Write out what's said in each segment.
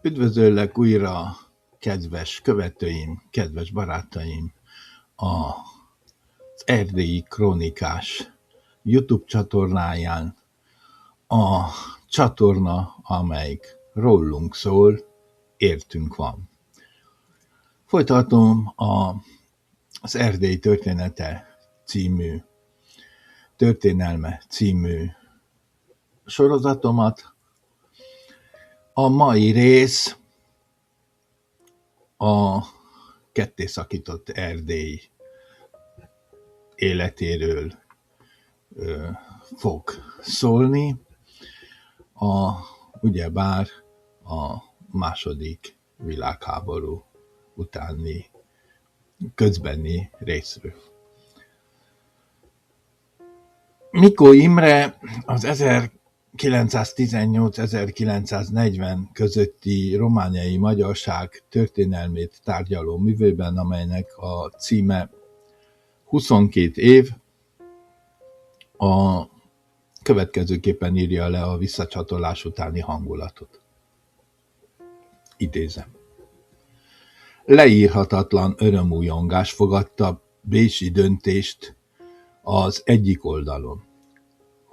Üdvözöllek újra, kedves követőim, kedves barátaim, az Erdélyi Krónikás YouTube csatornáján, a csatorna, amelyik rólunk szól, értünk van. Folytatom az Erdély történelme című sorozatomat. A mai rész a kettészakított Erdély életéről fog szólni, ugyebár a második világháború utáni közbeni részről. Mikó Imre az 1918-1940 közötti romániai magyarság történelmét tárgyaló művében, amelynek a címe 22 év, a következőképpen írja le a visszacsatolás utáni hangulatot. Idézem. Leírhatatlan örömújongás fogadta bécsi döntést az egyik oldalon.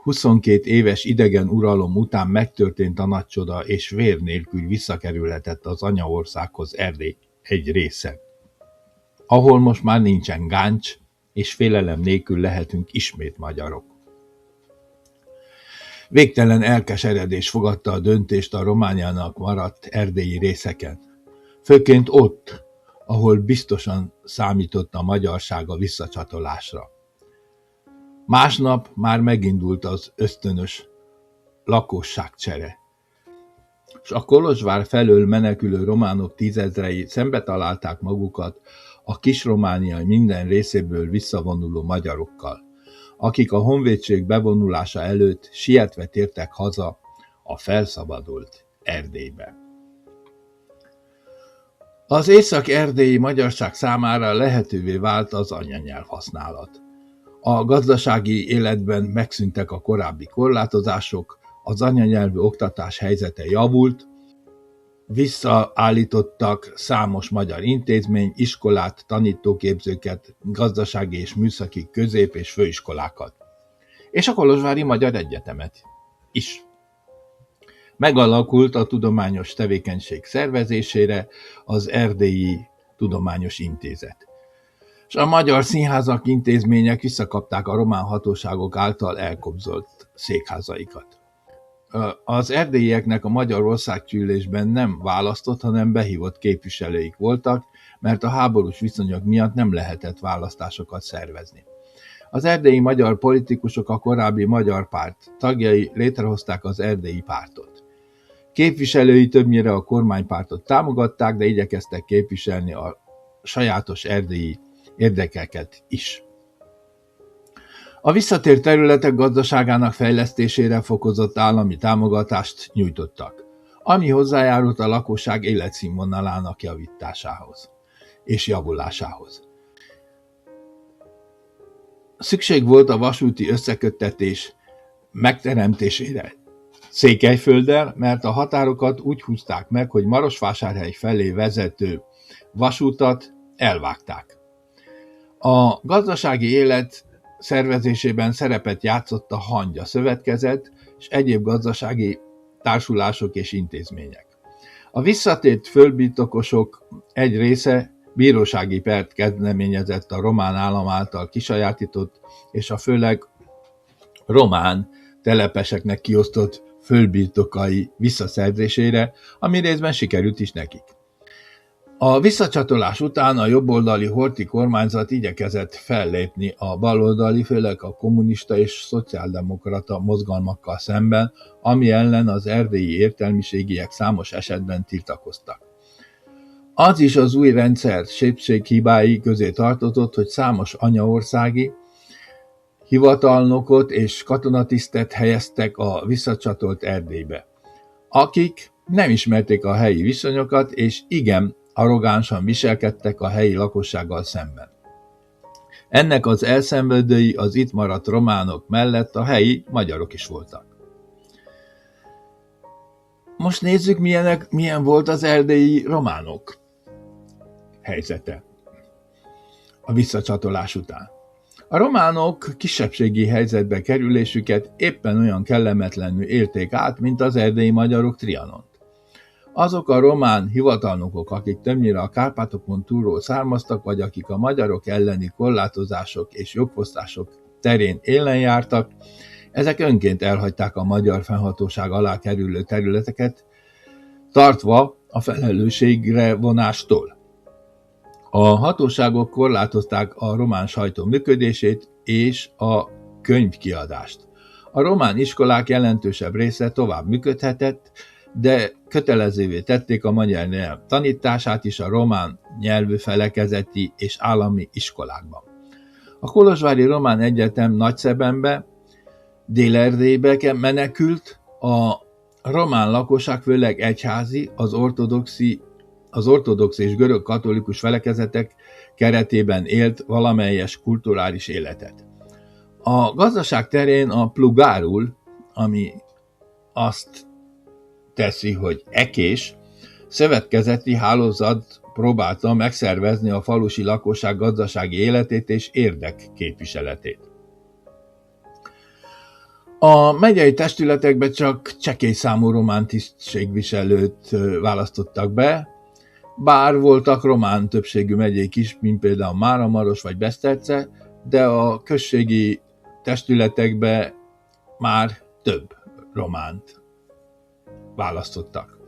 22 éves idegen uralom után megtörtént a nagy csoda, és vér nélkül visszakerülhetett az anyaországhoz Erdély egy része, ahol most már nincsen gáncs, és félelem nélkül lehetünk ismét magyarok. Végtelen elkeseredés fogadta a döntést a Romániának maradt erdélyi részeken, főként ott, ahol biztosan számított a magyarság a visszacsatolásra. Másnap már megindult az ösztönös lakosságcsere, és a Kolozsvár felől menekülő románok tízezrei szembe találták magukat a Kis-Románia minden részéből visszavonuló magyarokkal, akik a honvédség bevonulása előtt sietve tértek haza a felszabadult Erdélybe. Az észak-erdélyi magyarság számára lehetővé vált az anyanyelv használat. A gazdasági életben megszűntek a korábbi korlátozások, az anyanyelvű oktatás helyzete javult, visszaállítottak számos magyar intézmény, iskolát, tanítóképzőket, gazdasági és műszaki közép- és főiskolákat, és a Kolozsvári Magyar Egyetemet is. Megalakult a tudományos tevékenység szervezésére az Erdélyi Tudományos Intézet, és a magyar színházak, intézmények visszakapták a román hatóságok által elkobzolt székházaikat. Az erdélyieknek a Magyar Országgyűlésben nem választott, hanem behívott képviselőik voltak, mert a háborús viszonyok miatt nem lehetett választásokat szervezni. Az erdélyi magyar politikusok, a korábbi Magyar Párt tagjai létrehozták az Erdélyi Pártot. Képviselői többnyire a kormánypártot támogatták, de igyekeztek képviselni a sajátos erdélyi érdekeket is. A visszatért területek gazdaságának fejlesztésére fokozott állami támogatást nyújtottak, ami hozzájárult a lakosság életszínvonalának javításához és javulásához. Szükség volt a vasúti összeköttetés megteremtésére Székelyfölddel, mert a határokat úgy húzták meg, hogy Marosvásárhely felé vezető vasútat elvágták. A gazdasági élet szervezésében szerepet játszott a Hangya Szövetkezet és egyéb gazdasági társulások és intézmények. A visszatért földbirtokosok egy része bírósági pert kezdeményezett a román állam által kisajátított és a főleg román telepeseknek kiosztott földbirtokai visszaszerzésére, ami részben sikerült is nekik. A visszacsatolás után a jobboldali Horthy kormányzat igyekezett fellépni a baloldali, főleg a kommunista és szociáldemokrata mozgalmakkal szemben, ami ellen az erdélyi értelmiségiek számos esetben tiltakoztak. Az is az új rendszer szépséghibái közé tartozott, hogy számos anyaországi hivatalnokot és katonatisztet helyeztek a visszacsatolt Erdélybe, akik nem ismerték a helyi viszonyokat, és igen arrogánsan viselkedtek a helyi lakossággal szemben. Ennek az elszenvedői az itt maradt románok mellett a helyi magyarok is voltak. Most nézzük, milyen volt az erdélyi románok helyzete a visszacsatolás után. A románok kisebbségi helyzetbe kerülésüket éppen olyan kellemetlenül élték át, mint az erdélyi magyarok Trianont. Azok a román hivatalnokok, akik többnyire a Kárpátokon túlról származtak, vagy akik a magyarok elleni korlátozások és jogfosztások terén élen jártak, ezek önként elhagyták a magyar fennhatóság alá kerülő területeket, tartva a felelősségre vonástól. A hatóságok korlátozták a román sajtó működését és a könyvkiadást. A román iskolák jelentősebb része tovább működhetett, de kötelezővé tették a magyar nyelv tanítását is a román nyelvű felekezeti és állami iskolákban. A kolozsvári Román Egyetem Nagyszebenbe, Dél-Erdélybe menekült, a román lakosság főleg egyházi, az ortodox és görög katolikus felekezetek keretében élt valamelyes kulturális életet. A gazdaság terén a plugárul, ami azt teszi, hogy ekés, szövetkezeti hálózat próbálta megszervezni a falusi lakosság gazdasági életét és érdekképviseletét. A megyei testületekbe csak csekély számú román tisztségviselőt választottak be, bár voltak román többségű megyék is, mint például Máramaros vagy Beszterce, de a községi testületekbe már több románt választottak.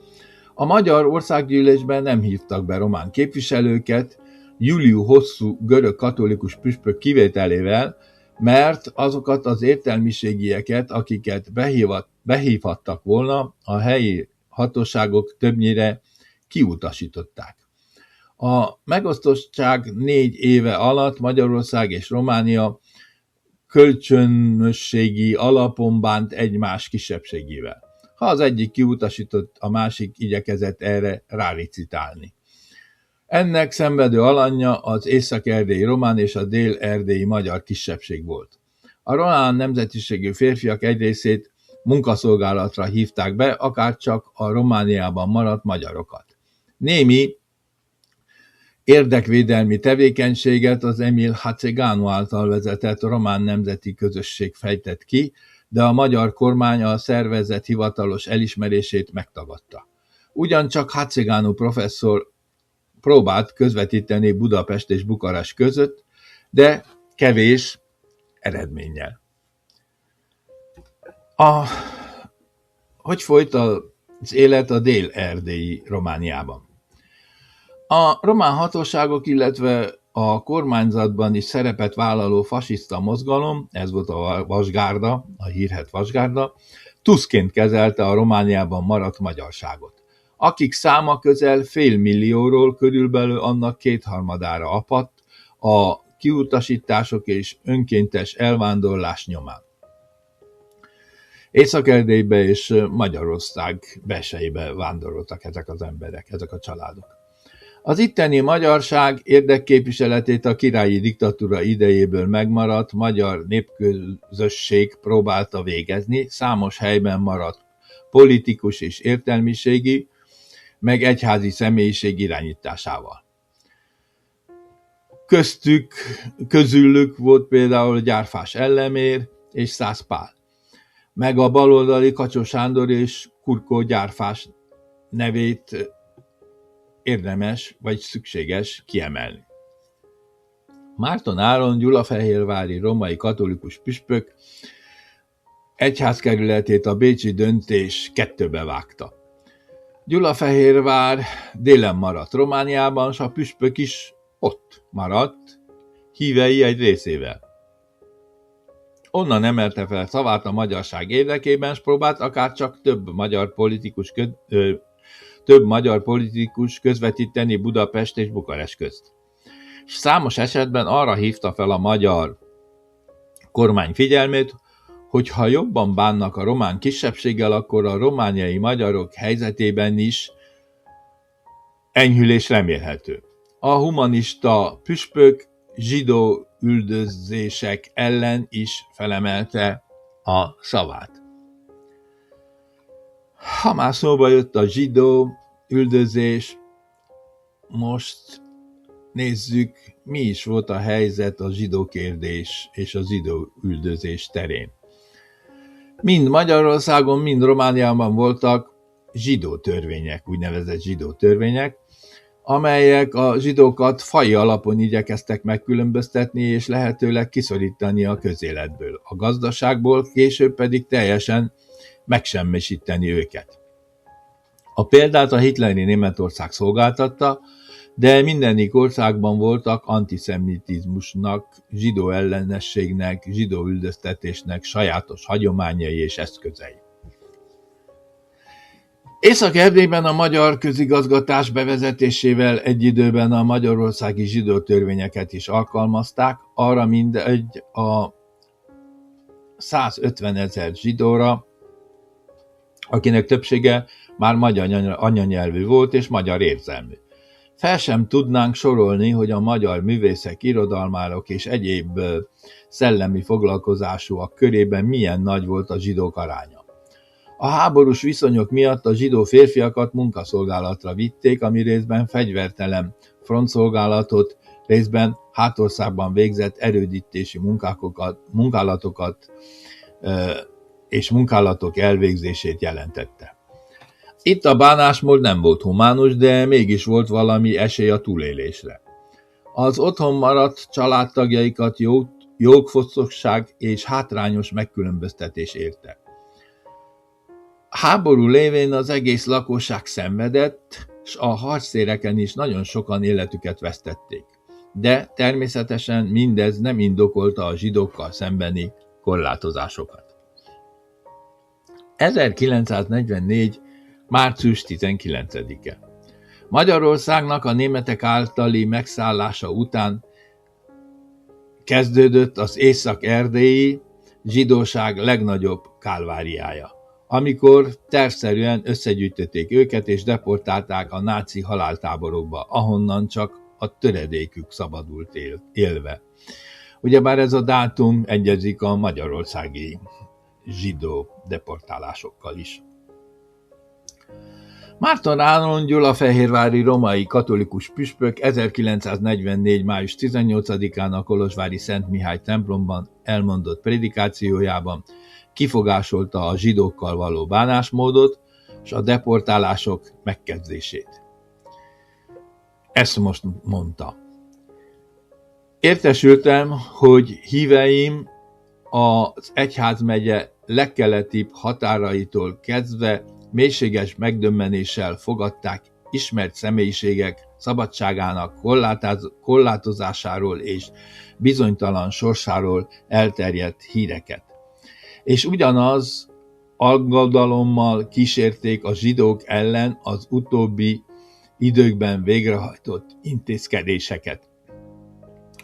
A Magyar Országgyűlésben nem hívtak be román képviselőket, Juliu Hosszú görög katolikus püspök kivételével, mert azokat az értelmiségieket, akiket behívhattak volna, a helyi hatóságok többnyire kiutasították. A megosztottság 4 éve alatt Magyarország és Románia kölcsönösségi alapon bánt egymás kisebbségével. Ha az egyik kiutasított, a másik igyekezett erre rálicitálni. Ennek szenvedő alanya az észak-erdélyi román és a dél-erdélyi magyar kisebbség volt. A román nemzetiségű férfiak egy részét munkaszolgálatra hívták be, akárcsak a Romániában maradt magyarokat. Némi érdekvédelmi tevékenységet az Emil Hatzeganu által vezetett román nemzeti közösség fejtett ki, de a magyar kormány a szervezet hivatalos elismerését megtagadta. Ugyancsak Hatzeganu professzor próbált közvetíteni Budapest és Bukarest között, de kevés eredménnyel. Hogy folyt az élet a dél-erdélyi Romániában? A román hatóságok, illetve a kormányzatban is szerepet vállaló fasiszta mozgalom, ez volt a Vasgárda, a hírhedt Vasgárda, tuszként kezelte a Romániában maradt magyarságot, akik száma közel 500 000-ról körülbelül annak 2/3 apadt a kiutasítások és önkéntes elvándorlás nyomán. Észak-Erdélybe és Magyarország belsejébe vándoroltak ezek az emberek, ezek a családok. Az itteni magyarság érdekképviseletét a királyi diktatúra idejéből megmaradt magyar népközösség próbálta végezni, számos helyben maradt politikus és értelmiségi, meg egyházi személyiség irányításával. Közülük volt például Gyárfás Ellemér és Szász Pál, meg a baloldali Kacsó Sándor és Kurkó Gyárfás nevét érdemes vagy szükséges kiemelni. Márton Áron gyulafehérvári római katolikus püspök egyházkerületét a bécsi döntés 2-be vágta. Gyulafehérvár délen maradt Romániában, s a püspök is ott maradt, hívei egy részével. Onnan emelte fel szavát a magyarság érdekében, s próbált akárcsak több magyar politikus közvetíteni Budapest és Bukarest közt. És számos esetben arra hívta fel a magyar kormány figyelmét, hogy ha jobban bánnak a román kisebbséggel, akkor a romániai magyarok helyzetében is enyhülés remélhető. A humanista püspök zsidó üldözések ellen is felemelte a szavát. Ha már szóba jött a zsidó üldözés, most nézzük, mi is volt a helyzet a zsidó kérdés és a zsidó üldözés terén. Mind Magyarországon, mind Romániában voltak zsidó törvények, úgynevezett zsidó törvények, amelyek a zsidókat faji alapon igyekeztek megkülönböztetni és lehetőleg kiszorítani a közéletből, a gazdaságból, később pedig teljesen megsemmisíteni őket. A példát a hitleri Németország szolgáltatta, de mindenik országban voltak antiszemitizmusnak, zsidó ellenességnek, zsidó üldöztetésnek sajátos hagyományai és eszközei. Észak-Erdélyben a magyar közigazgatás bevezetésével egy időben a magyarországi zsidó törvényeket is alkalmazták, arra mindegy a 150 000 zsidóra, akinek többsége már magyar anyanyelvű volt és magyar érzelmű. Fel sem tudnánk sorolni, hogy a magyar művészek, irodalmárok és egyéb szellemi foglalkozásúak körében milyen nagy volt a zsidók aránya. A háborús viszonyok miatt a zsidó férfiakat munkaszolgálatra vitték, ami részben fegyvertelen frontszolgálatot, részben hátországban végzett erődítési munkálatokat és munkálatok elvégzését jelentette. Itt a bánásmód nem volt humánus, de mégis volt valami esély a túlélésre. Az otthon maradt családtagjaikat jogfosztosság és hátrányos megkülönböztetés érte. Háború lévén az egész lakosság szenvedett, s a harctéreken is nagyon sokan életüket vesztették. De természetesen mindez nem indokolta a zsidókkal szembeni korlátozásokat. 1944. március 19-e. Magyarországnak a németek általi megszállása után kezdődött az észak-erdélyi zsidóság legnagyobb kálváriája, amikor tervszerűen összegyűjtötték őket és deportálták a náci haláltáborokba, ahonnan csak a töredékük szabadult élve. Ugyebár ez a dátum egyezik a magyarországi zsidó deportálásokkal is. Márton Áron gyulafehérvári romai katolikus püspök 1944. május 18-án a kolozsvári Szent Mihály templomban elmondott prédikációjában kifogásolta a zsidókkal való bánásmódot és a deportálások megkezdését. Ezt most mondta. Értesültem, hogy híveim az egyházmegye legkeletibb határaitól kezdve mélységes megdöbbenéssel fogadták ismert személyiségek szabadságának korlátozásáról és bizonytalan sorsáról elterjedt híreket. És ugyanaz aggodalommal kísérték a zsidók ellen az utóbbi időkben végrehajtott intézkedéseket.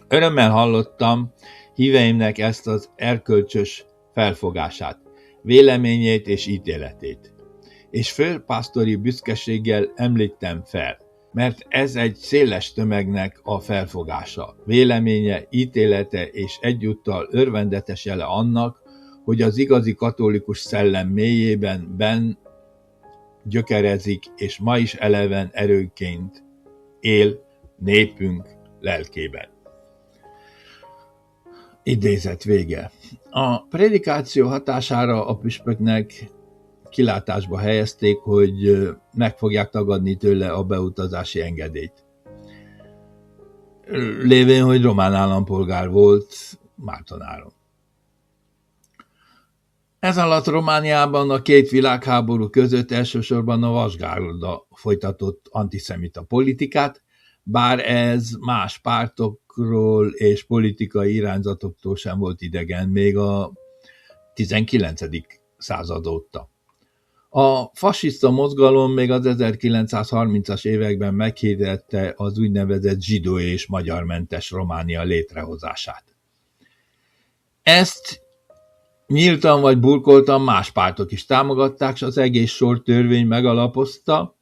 Örömmel hallottam híveimnek ezt az erkölcsös felfogását, véleményét és ítéletét. És főpásztori büszkeséggel említem fel, mert ez egy széles tömegnek a felfogása, véleménye, ítélete és egyúttal örvendetes jele annak, hogy az igazi katolikus szellem mélyében gyökerezik, és ma is eleven erőként él népünk lelkében. Idézet vége. A prédikáció hatására a püspöknek kilátásba helyezték, hogy meg fogják tagadni tőle a beutazási engedélyt. Lévén, hogy román állampolgár volt Márton Áron. Ez alatt Romániában a két világháború között elsősorban a Vasgárda folytatott antiszemita politikát, bár ez más pártokról és politikai irányzatoktól sem volt idegen még a 19. század óta. A fasiszta mozgalom még az 1930-as években meghirdette az úgynevezett zsidó és magyarmentes Románia létrehozását. Ezt nyíltan vagy burkoltan más pártok is támogatták, és az egész sor törvény megalapozta,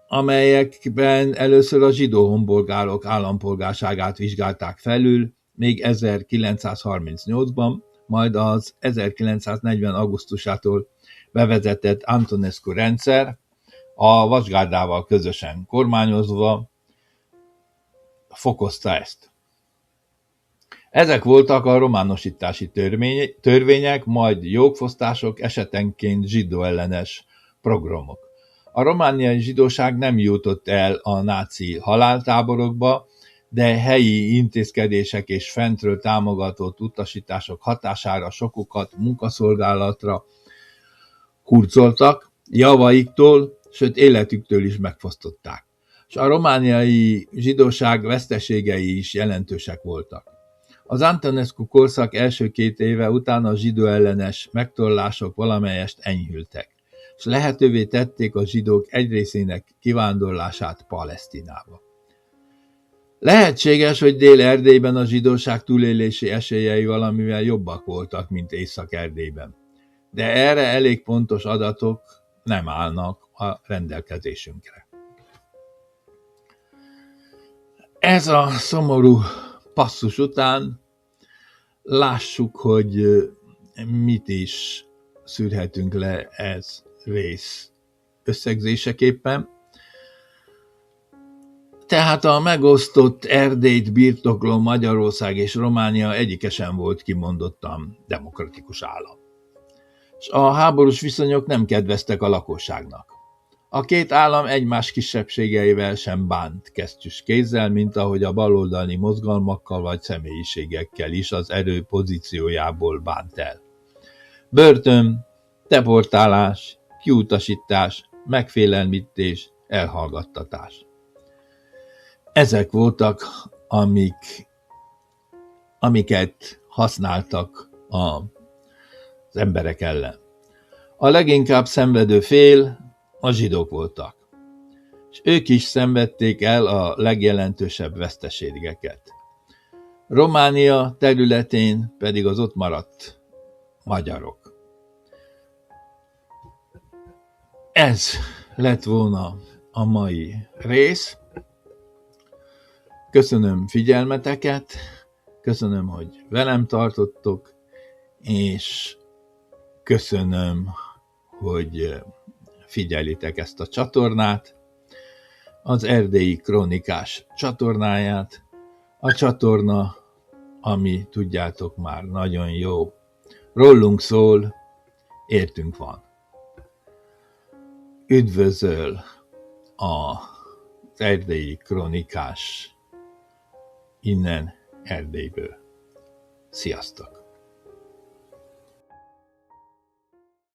amelyekben először a zsidó honpolgárok állampolgárságát vizsgálták felül, még 1938-ban, majd az 1940. augusztusától bevezetett Antonescu rendszer, a Vasgárdával közösen kormányozva fokozta ezt. Ezek voltak a románosítási törvények, majd jogfosztások, esetenként zsidóellenes programok. A romániai zsidóság nem jutott el a náci haláltáborokba, de helyi intézkedések és fentről támogatott utasítások hatására sokukat munkaszolgálatra hurcoltak, javaiktól, sőt életüktől is megfosztották. És a romániai zsidóság veszteségei is jelentősek voltak. Az Antonescu korszak első 2 éve után a zsidóellenes megtorlások valamelyest enyhültek, és lehetővé tették a zsidók egy részének kivándorlását Palesztinába. Lehetséges, hogy Dél-Erdélyben a zsidóság túlélési esélyei valamivel jobbak voltak, mint Észak-Erdélyben, de erre elég pontos adatok nem állnak a rendelkezésünkre. Ez a szomorú passzus után lássuk, hogy mit is szűrhetünk le ez rész összegzéseképpen. Tehát a megosztott Erdélyt birtokló Magyarország és Románia egyike sem volt kimondottan demokratikus állam. És a háborús viszonyok nem kedveztek a lakosságnak. A 2 állam egymás kisebbségeivel sem bánt kesztyűs kézzel, mint ahogy a baloldali mozgalmakkal vagy személyiségekkel is az erő pozíciójából bánt el. Börtön, deportálás, kiutasítás, megfélelmítés, elhallgattatás. Ezek voltak, amiket használtak az emberek ellen. A leginkább szenvedő fél a zsidók voltak, és ők is szenvedték el a legjelentősebb veszteségeket. Románia területén pedig az ott maradt magyarok. Ez lett volna a mai rész. Köszönöm figyelmeteket, köszönöm, hogy velem tartottok, és köszönöm, hogy figyelitek ezt a csatornát, az Erdélyi Krónikás csatornáját, a csatorna, ami tudjátok már nagyon jó, rólunk szól, értünk van. Üdvözöl az Erdélyi Krónikás innen Erdélyből. Sziasztok!